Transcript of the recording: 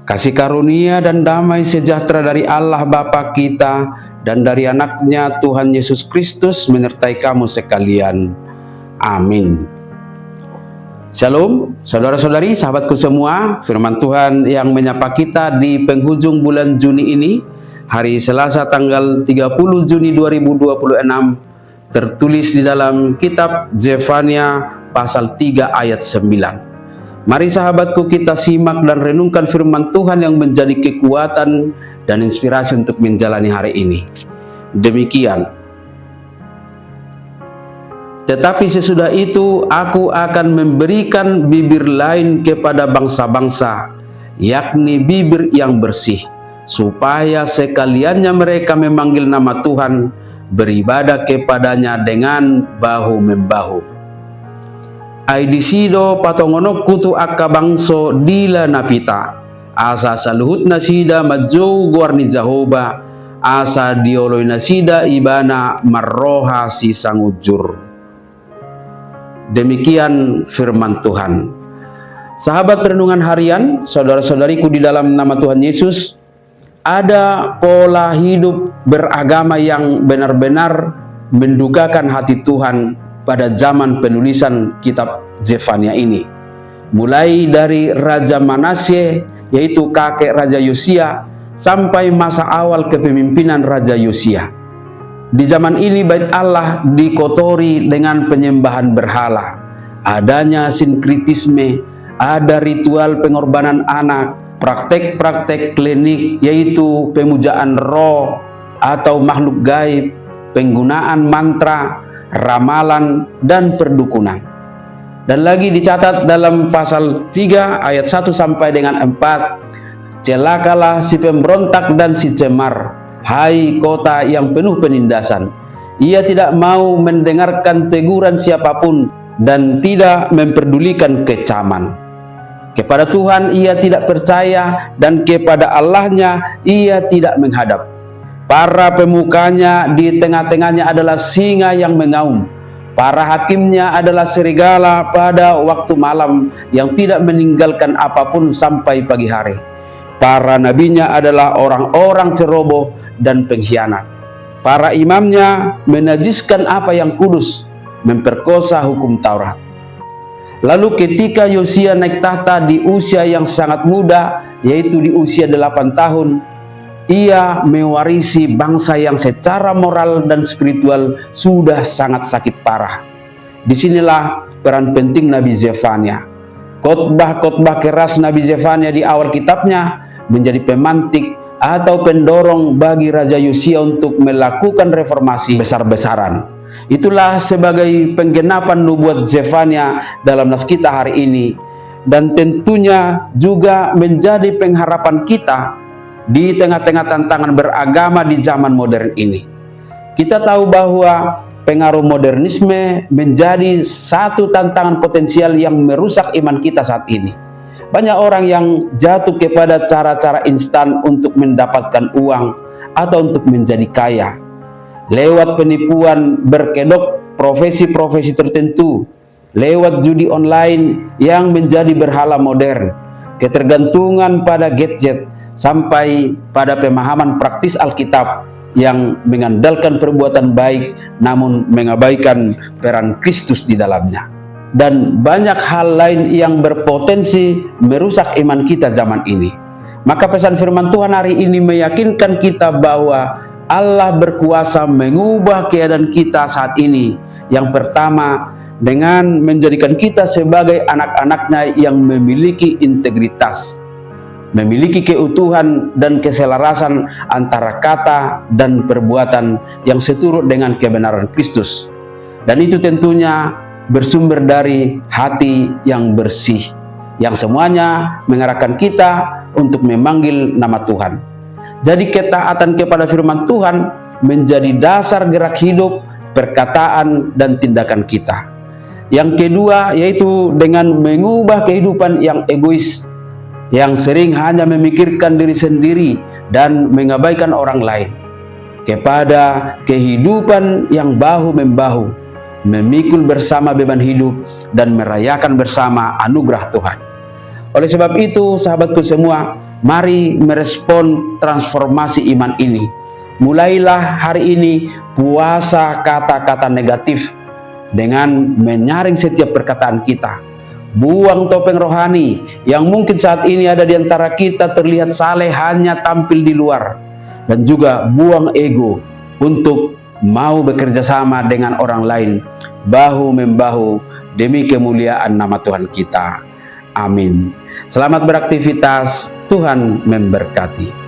Kasih karunia dan damai sejahtera dari Allah Bapa kita dan dari anaknya Tuhan Yesus Kristus menyertai kamu sekalian. Amin. Shalom, saudara-saudari, sahabatku semua. Firman Tuhan yang menyapa kita di penghujung bulan Juni ini, hari Selasa tanggal 30 Juni 2026, tertulis di dalam kitab Zefania pasal 3 ayat 9. Mari sahabatku, kita simak dan renungkan firman Tuhan yang menjadi kekuatan dan inspirasi untuk menjalani hari ini. Demikian. Tetapi sesudah itu aku akan memberikan bibir lain kepada bangsa-bangsa, yakni bibir yang bersih, supaya sekaliannya mereka memanggil nama Tuhan, beribadah kepadanya dengan bahu-membahu. Aidisido patongonok kutu akka bangso dila napita, asa saluhut nasida majou guarni Jahoba, asa dioloi nasida ibana marroha si sangujur. Demikian firman Tuhan. Sahabat renungan harian, saudara-saudariku di dalam nama Tuhan Yesus, ada pola hidup beragama yang benar-benar mendukakan hati Tuhan pada zaman penulisan kitab Zefania ini. Mulai dari Raja Manasye, yaitu kakek Raja Yosia, sampai masa awal kepemimpinan Raja Yosia. Di zaman ini bait Allah dikotori dengan penyembahan berhala, adanya sinkritisme, ada ritual pengorbanan anak, praktek-praktek klinik, yaitu pemujaan roh atau makhluk gaib, penggunaan mantra, ramalan, dan perdukunan. Dan lagi dicatat dalam pasal 3 ayat 1 sampai dengan 4, celakalah si pemberontak dan si cemar, hai kota yang penuh penindasan. Ia tidak mau mendengarkan teguran siapapun dan tidak memperdulikan kecaman. Kepada Tuhan ia tidak percaya dan kepada Allahnya ia tidak menghadap. Para pemukanya di tengah-tengahnya adalah singa yang mengaum. Para hakimnya adalah serigala pada waktu malam yang tidak meninggalkan apapun sampai pagi hari. Para nabinya adalah orang-orang ceroboh dan pengkhianat. Para imamnya menajiskan apa yang kudus, memperkosa hukum Taurat. Lalu ketika Yosia naik tahta di usia yang sangat muda, yaitu di usia 8 tahun, ia mewarisi bangsa yang secara moral dan spiritual sudah sangat sakit parah. Disinilah peran penting Nabi Zefania. Khotbah-khotbah keras Nabi Zefania di awal kitabnya menjadi pemantik atau pendorong bagi Raja Yosia untuk melakukan reformasi besar-besaran. Itulah sebagai penggenapan nubuat Zefania dalam nas kita hari ini, dan tentunya juga menjadi pengharapan kita di tengah-tengah tantangan beragama di zaman modern ini. Kita tahu bahwa pengaruh modernisme menjadi satu tantangan potensial yang merusak iman kita saat ini. Banyak orang yang jatuh kepada cara-cara instan untuk mendapatkan uang atau untuk menjadi kaya, lewat penipuan berkedok profesi-profesi tertentu, lewat judi online yang menjadi berhala modern, ketergantungan pada gadget, sampai pada pemahaman praktis Alkitab yang mengandalkan perbuatan baik namun mengabaikan peran Kristus di dalamnya, dan banyak hal lain yang berpotensi merusak iman kita zaman ini. Maka pesan firman Tuhan hari ini meyakinkan kita bahwa Allah berkuasa mengubah keadaan kita saat ini. Yang pertama, dengan menjadikan kita sebagai anak-anaknya yang memiliki integritas, memiliki keutuhan dan keselarasan antara kata dan perbuatan yang seturut dengan kebenaran Kristus. Dan itu tentunya bersumber dari hati yang bersih, yang semuanya mengarahkan kita untuk memanggil nama Tuhan. Jadi ketaatan kepada firman Tuhan menjadi dasar gerak hidup, perkataan, dan tindakan kita. Yang kedua, yaitu dengan mengubah kehidupan yang egois, yang sering hanya memikirkan diri sendiri dan mengabaikan orang lain, kepada kehidupan yang bahu-membahu, memikul bersama beban hidup dan merayakan bersama anugerah Tuhan. Oleh sebab itu, sahabatku semua, Mari merespon transformasi iman ini. Mulailah hari ini puasa kata-kata negatif dengan menyaring setiap perkataan kita. Buang topeng rohani yang mungkin saat ini ada di antara kita terlihat saleh hanya tampil di luar. Dan juga buang ego untuk mau bekerja sama dengan orang lain, bahu-membahu demi kemuliaan nama Tuhan kita. Amin. Selamat beraktivitas, Tuhan memberkati.